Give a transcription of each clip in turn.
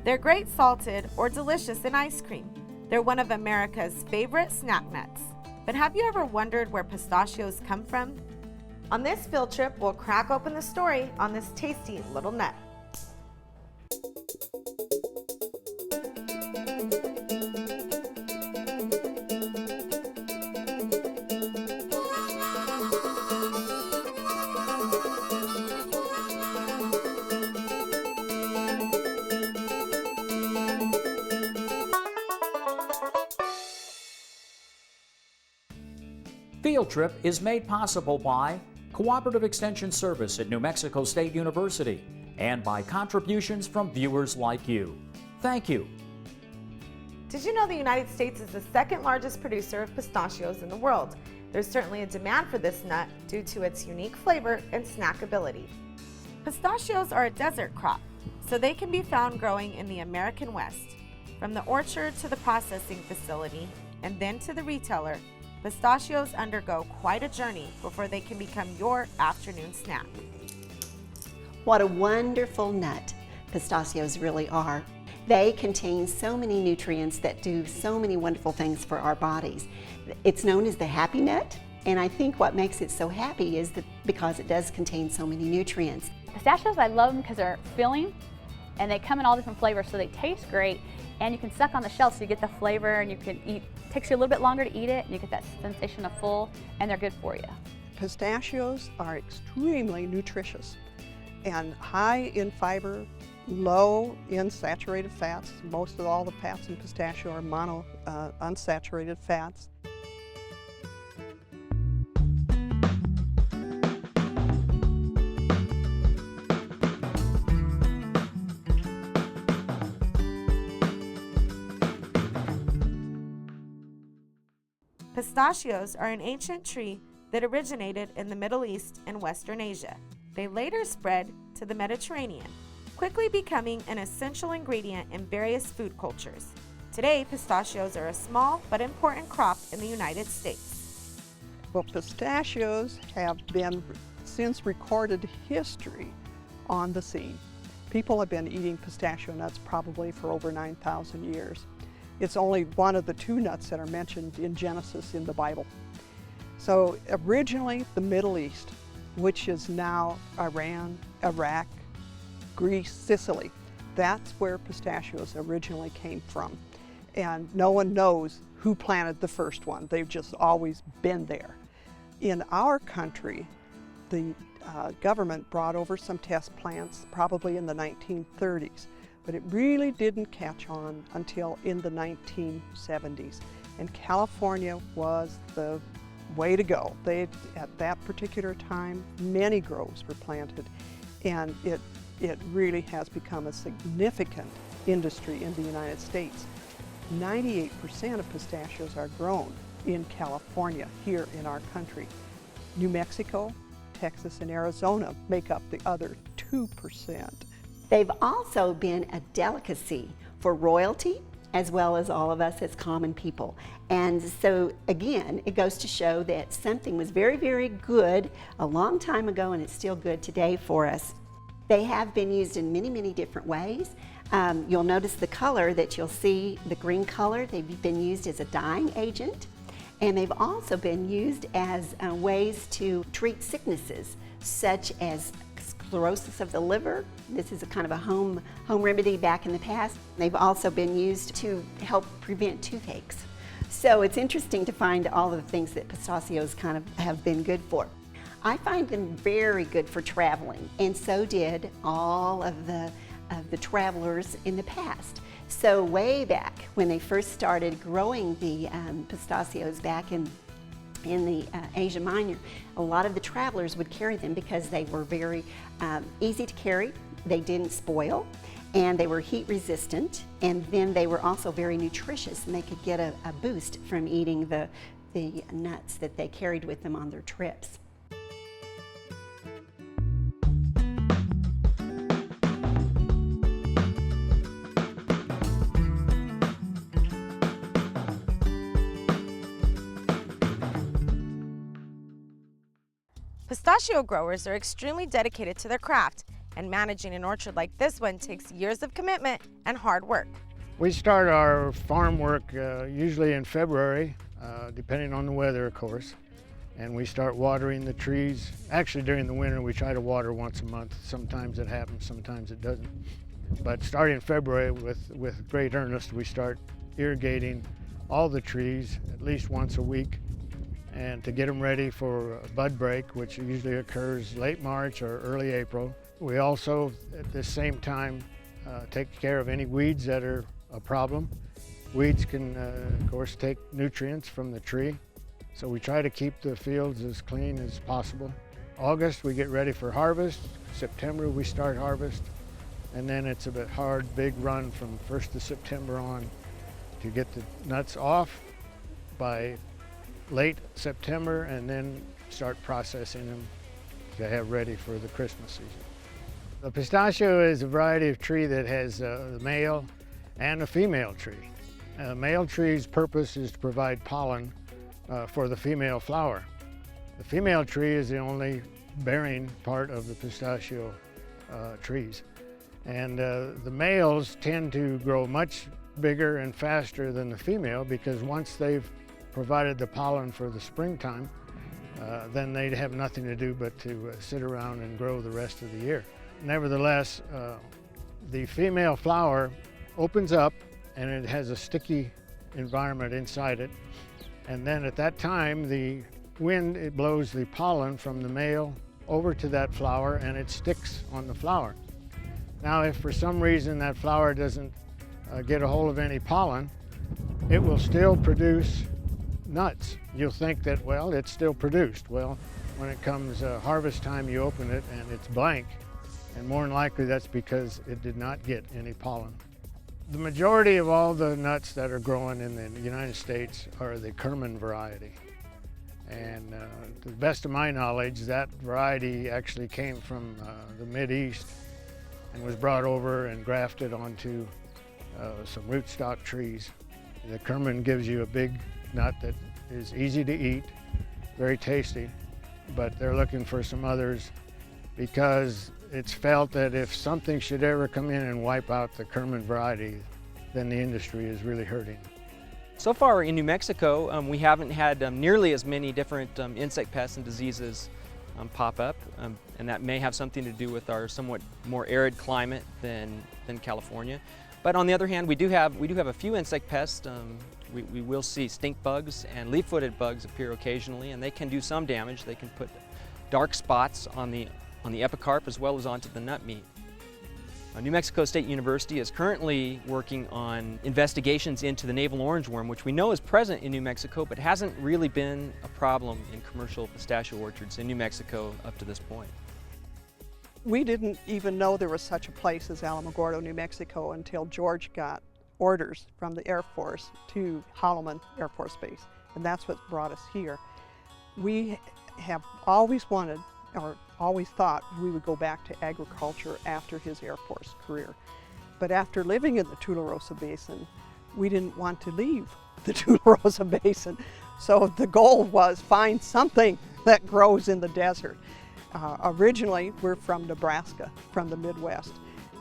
They're great salted or delicious in ice cream. They're one of America's favorite snack nuts. But have you ever wondered where pistachios come from? On this field trip, we'll crack open the story on this tasty little nut. Field Trip is made possible by Cooperative Extension Service at New Mexico State University and by contributions from viewers like you. Thank you. Did you know the United States is the second largest producer of pistachios in the world? There's certainly a demand for this nut due to its unique flavor and snackability. Pistachios are a desert crop, so they can be found growing in the American West. From the orchard to the processing facility and then to the retailer, pistachios undergo quite a journey before they can become your afternoon snack. What a wonderful nut pistachios really are. They contain so many nutrients that do so many wonderful things for our bodies. It's known as the happy nut, and I think what makes it so happy is that because it does contain so many nutrients. Pistachios, I love them because they're filling and they come in all different flavors, so they taste great, and you can suck on the shell so you get the flavor, and you can eat. It takes you a little bit longer to eat it, and you get that sensation of full, and they're good for you. Pistachios are extremely nutritious and high in fiber, low in saturated fats. Most of all the fats in pistachio are unsaturated fats. Pistachios are an ancient tree that originated in the Middle East and Western Asia. They later spread to the Mediterranean, quickly becoming an essential ingredient in various food cultures. Today, pistachios are a small but important crop in the United States. Well, pistachios have been, since recorded history, on the scene. People have been eating pistachio nuts probably for over 9,000 years. It's only one of the two nuts that are mentioned in Genesis in the Bible. So originally the Middle East, which is now Iran, Iraq, Greece, Sicily, that's where pistachios originally came from. And no one knows who planted the first one. They've just always been there. In our country, the government brought over some test plants probably in the 1930s. But it really didn't catch on until in the 1970s. And California was the way to go. At that particular time, many groves were planted, and it really has become a significant industry in the United States. 98% of pistachios are grown in California, here in our country. New Mexico, Texas, and Arizona make up the other 2%. They've also been a delicacy for royalty as well as all of us as common people. And so again, it goes to show that something was very, very good a long time ago, and it's still good today for us. They have been used in many, many different ways. You'll notice the color that you'll see, the green color, they've been used as a dyeing agent, and they've also been used as ways to treat sicknesses such as sclerosis of the liver. This is a kind of a home remedy back in the past. They've also been used to help prevent toothaches. So it's interesting to find all of the things that pistachios kind of have been good for. I find them very good for traveling, and so did all of the travelers in the past. So way back when they first started growing the pistachios back in the Asia Minor, a lot of the travelers would carry them because they were very easy to carry, they didn't spoil, and they were heat resistant, and then they were also very nutritious, and they could get a boost from eating the nuts that they carried with them on their trips. Pistachio growers are extremely dedicated to their craft, And managing an orchard like this one takes years of commitment and hard work. We start our farm work usually in February, depending on the weather, of course. And we start watering the trees. Actually, during the winter, we try to water once a month. Sometimes it happens, sometimes it doesn't. But starting in February, with great earnest, we start irrigating all the trees at least once a week, and to get them ready for bud break, which usually occurs late March or early April. We also, at the same time, take care of any weeds that are a problem. Weeds can, of course, take nutrients from the tree. So we try to keep the fields as clean as possible. August, we get ready for harvest. September, we start harvest. And then it's a bit hard, big run from 1st of September on to get the nuts off by late September, and then start processing them to have ready for the Christmas season. The pistachio is a variety of tree that has a male and a female tree. A male tree's purpose is to provide pollen for the female flower. The female tree is the only bearing part of the pistachio trees. And the males tend to grow much bigger and faster than the female, because once they've provided the pollen for the springtime, then they'd have nothing to do but to sit around and grow the rest of the year. Nevertheless, the female flower opens up and it has a sticky environment inside it. And then at that time, the wind, it blows the pollen from the male over to that flower, and it sticks on the flower. Now, if for some reason that flower doesn't get a hold of any pollen, it will still produce nuts. You'll think that, well, it's still produced. Well, when it comes harvest time, you open it and it's blank. And more than likely, that's because it did not get any pollen. The majority of all the nuts that are growing in the United States are the Kerman variety. And to the best of my knowledge, that variety actually came from the Mideast and was brought over and grafted onto some rootstock trees. The Kerman gives you a big nut that is easy to eat, very tasty, but they're looking for some others because it's felt that if something should ever come in and wipe out the Kerman variety, then the industry is really hurting. So far in New Mexico, we haven't had nearly as many different insect pests and diseases pop up, and that may have something to do with our somewhat more arid climate than California. But on the other hand, we do have a few insect pests. We will see stink bugs and leaf-footed bugs appear occasionally, and they can do some damage. They can put dark spots on the epicarp as well as onto the nut meat. New Mexico State University is currently working on investigations into the navel orangeworm, which we know is present in New Mexico, but hasn't really been a problem in commercial pistachio orchards in New Mexico up to this point. We didn't even know there was such a place as Alamogordo, New Mexico, until George got orders from the Air Force to Holloman Air Force Base, and that's what brought us here. We have always wanted, or always thought, we would go back to agriculture after his Air Force career. But after living in the Tularosa Basin, we didn't want to leave the Tularosa Basin. So the goal was find something that grows in the desert. Originally, we're from Nebraska, from the Midwest,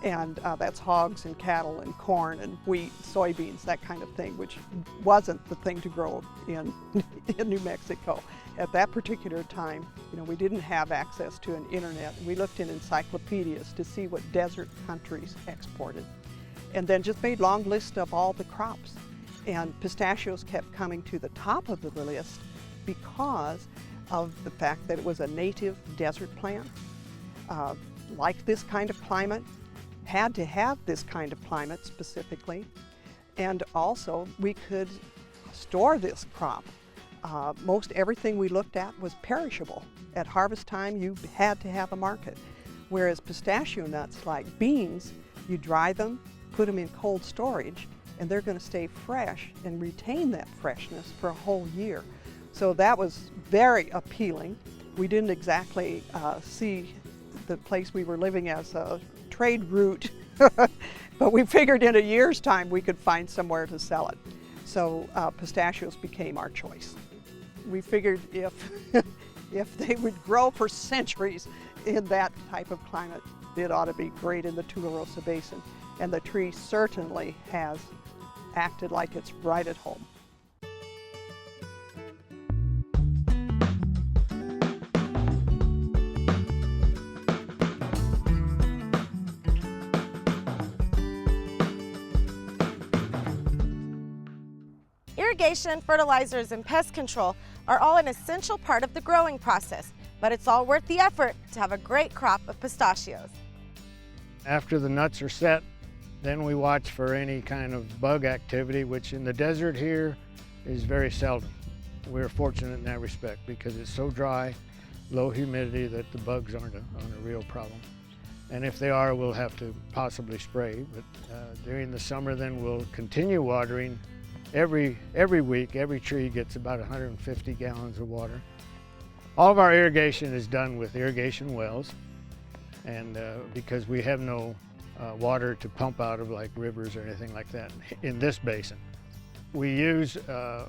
and that's hogs and cattle and corn and wheat, soybeans, that kind of thing, which wasn't the thing to grow in New Mexico. At that particular time, we didn't have access to an internet. We looked in encyclopedias to see what desert countries exported, and then just made long lists of all the crops. And pistachios kept coming to the top of the list because of the fact that it was a native desert plant. Liked this kind of climate, had to have this kind of climate specifically, and also we could store this crop. Most everything we looked at was perishable. At harvest time, you had to have a market. Whereas pistachio nuts, like beans, you dry them, put them in cold storage, and they're going to stay fresh and retain that freshness for a whole year. So that was very appealing. We didn't exactly see the place we were living as a trade route, but we figured in a year's time we could find somewhere to sell it. So pistachios became our choice. We figured if they would grow for centuries in that type of climate, it ought to be great in the Tularosa Basin. And the tree certainly has acted like it's right at home. Irrigation, fertilizers, and pest control are all an essential part of the growing process, but it's all worth the effort to have a great crop of pistachios. After the nuts are set, then we watch for any kind of bug activity, which in the desert here is very seldom. We're fortunate in that respect because it's so dry, low humidity, that the bugs aren't a real problem. And if they are, we'll have to possibly spray. But during the summer, then we'll continue watering. Every week, every tree gets about 150 gallons of water. All of our irrigation is done with irrigation wells, and because we have no water to pump out of like rivers or anything like that in this basin. We use a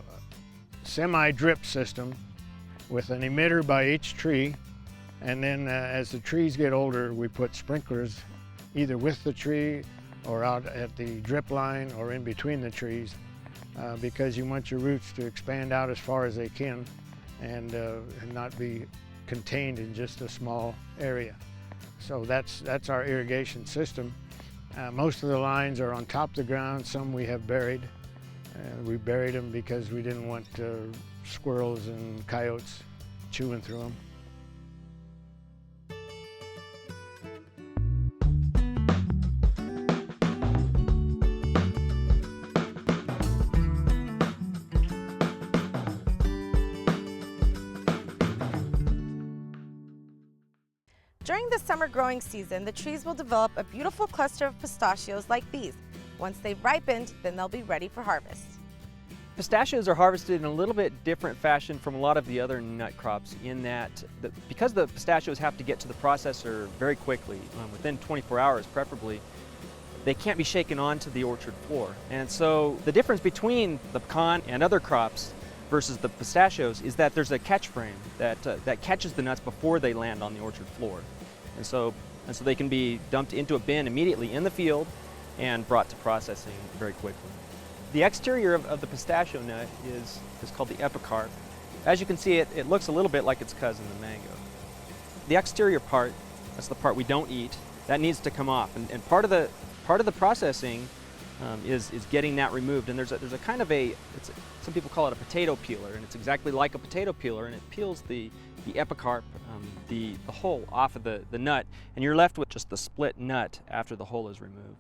semi-drip system with an emitter by each tree, and then as the trees get older, we put sprinklers either with the tree or out at the drip line or in between the trees, because you want your roots to expand out as far as they can and not be contained in just a small area. So that's our irrigation system. Most of the lines are on top of the ground. Some we have buried. We buried them because we didn't want squirrels and coyotes chewing through them. During the summer growing season, the trees will develop a beautiful cluster of pistachios like these. Once they've ripened, then they'll be ready for harvest. Pistachios are harvested in a little bit different fashion from a lot of the other nut crops in that because the pistachios have to get to the processor very quickly, within 24 hours preferably, they can't be shaken onto the orchard floor. And so the difference between the pecan and other crops versus the pistachios is that there's a catch frame that catches the nuts before they land on the orchard floor. And so they can be dumped into a bin immediately in the field and brought to processing very quickly. The exterior of the pistachio nut is called the epicarp. As you can see, it looks a little bit like its cousin, the mango. The exterior part, that's the part we don't eat, that needs to come off. And part of the processing is getting that removed. And there's a kind of some people call it a potato peeler, and it's exactly like a potato peeler, and it peels the epicarp, the hull off of the nut, and you're left with just the split nut after the hull is removed.